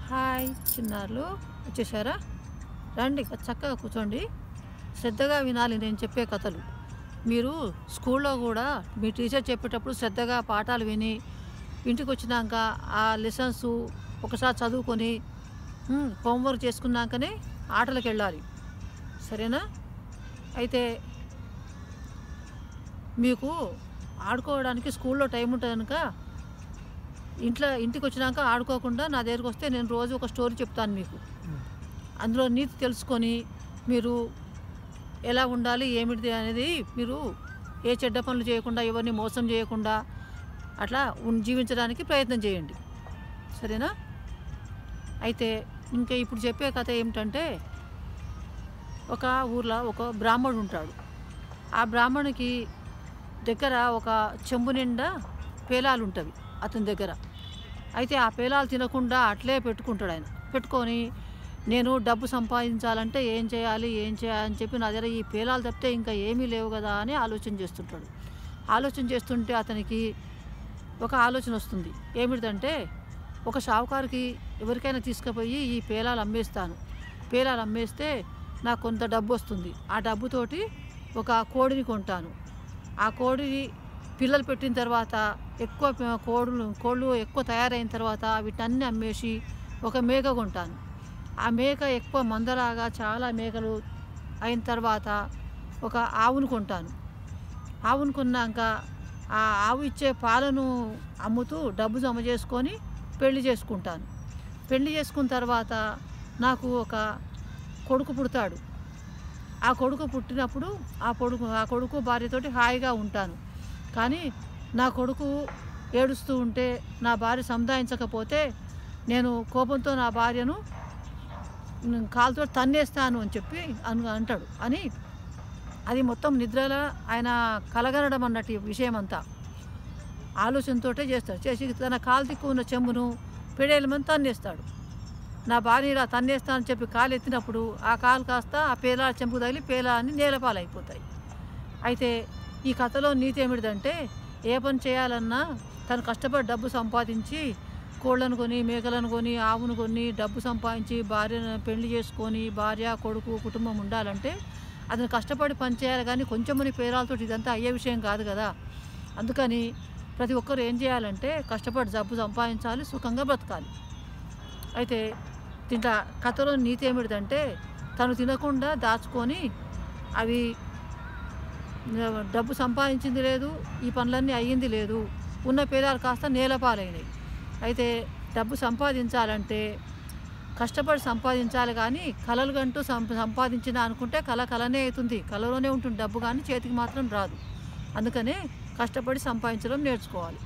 Hi చిన్నారులు, వచ్చేసారా? రండి, చక్కగా కూర్చోండి. శ్రద్ధగా వినాలి నేను చెప్పే కథలు. మీరు స్కూల్లో కూడా మీ టీచర్ చెప్పేటప్పుడు శ్రద్ధగా పాఠాలు విని ఇంటికి వచ్చినాక ఆ లెసన్స్ ఒకసారి చదువుకొని హోంవర్క్ చేసుకున్నాకనే ఆటలకు వెళ్ళాలి, సరేనా? అయితే మీకు ఆడుకోవడానికి స్కూల్లో టైం ఉంటుంది కనుక ఇంటికి వచ్చినాక ఆడుకోకుండా నా దగ్గరికి వస్తే నేను రోజు ఒక స్టోరీ చెప్తాను మీకు. అందులో నీతి తెలుసుకొని మీరు ఎలా ఉండాలి ఏమిటి అనేది, మీరు ఏ చెడ్డ పనులు చేయకుండా ఎవరిని మోసం చేయకుండా అట్లా జీవించడానికి ప్రయత్నం చేయండి, సరేనా? అయితే ఇంకా ఇప్పుడు చెప్పే కథ ఏమిటంటే, ఒక ఊర్లో ఒక బ్రాహ్మణుడు ఉంటాడు. ఆ బ్రాహ్మణునికి దగ్గర ఒక చెంబు నిండా పేలాలు ఉంటుంది అతని దగ్గర. అయితే ఆ పేలాలు తినకుండా అట్లే పెట్టుకుంటాడు. ఆయన పెట్టుకొని నేను డబ్బు సంపాదించాలంటే ఏం చేయాలి అని చెప్పి నా దగ్గర ఈ పేలాలు తప్పితే ఇంకా ఏమీ లేవు కదా అని ఆలోచన చేస్తుంటాడు. ఆలోచన చేస్తుంటే అతనికి ఒక ఆలోచన వస్తుంది. ఏమిటంటే, ఒక షావుకారుకి ఎవరికైనా తీసుకుపోయి ఈ పేలాలు అమ్మేస్తాను, పేలాలు అమ్మేస్తే నాకు కొంత డబ్బు వస్తుంది. ఆ డబ్బుతోటి ఒక కోడిని కొంటాను. ఆ కోడి పిల్లలు పెట్టిన తర్వాత ఎక్కువ కోళ్ళు ఎక్కువ తయారైన తర్వాత వీటన్ని అమ్మేసి ఒక మేక కొంటాను. ఆ మేక ఎక్కువ మందలాగా చాలా మేకలు అయిన తర్వాత ఒక ఆవును కొంటాను. ఆవును కొన్నాక ఆ ఆవు ఇచ్చే పాలను అమ్ముతూ డబ్బు జమ చేసుకొని పెళ్లి చేసుకుంటాను. పెళ్లి చేసుకున్న తర్వాత నాకు ఒక కొడుకు పుడతాడు. ఆ కొడుకు పుట్టినప్పుడు ఆ కొడుకు భార్యతోటి హాయిగా ఉంటాను. కానీ నా కొడుకు ఏడుస్తూ ఉంటే నా భార్య సముదాయించకపోతే నేను కోపంతో నా భార్యను కాలుతో తన్నేస్తాను అని చెప్పి అంటాడు. అని అది మొత్తం నిద్రలో ఆయన కలగనడం అన్నట్టు విషయం అంతా ఆలోచనతో చేస్తాడు. చేసి తన కాలు దిక్కు ఉన్న చెంబును పెడేలమని తన్నేస్తాడు. నా భార్య ఇలా తన్నేస్తానని చెప్పి కాలు ఎత్తినప్పుడు ఆ కాలు కాస్త ఆ పేలా చెంపు తగిలి పేలాన్ని నేలపాలైపోతాయి. అయితే ఈ కథలో నీతి ఏమిటిదంటే, ఏ పని చేయాలన్నా తను కష్టపడి డబ్బు సంపాదించి కోళ్ళను కొని మేకలను కొని ఆవును కొని డబ్బు సంపాదించి భార్యను పెళ్లి చేసుకొని భార్య కొడుకు కుటుంబం ఉండాలంటే అతను కష్టపడి పని చేయాలి. కానీ కొంచెమని పేరాలతో ఇదంతా అయ్యే విషయం కాదు కదా. అందుకని ప్రతి ఒక్కరు ఏం చేయాలంటే కష్టపడి డబ్బు సంపాదించాలి, సుఖంగా బ్రతకాలి. అయితే దీంట్లో కథలో నీతి ఏమిటిదంటే, తను తినకుండా దాచుకొని అవి డబ్బు సంపాదించింది లేదు, ఈ పనులన్నీ అయ్యింది లేదు, ఉన్న పేదాలు కాస్త నేలపాలైనవి. అయితే డబ్బు సంపాదించాలంటే కష్టపడి సంపాదించాలి. కానీ కలలు గంటూ సంపాదించిన అనుకుంటే కలనే అవుతుంది, కలలోనే ఉంటుంది డబ్బు, కానీ చేతికి మాత్రం రాదు. అందుకనే కష్టపడి సంపాదించడం నేర్చుకోవాలి.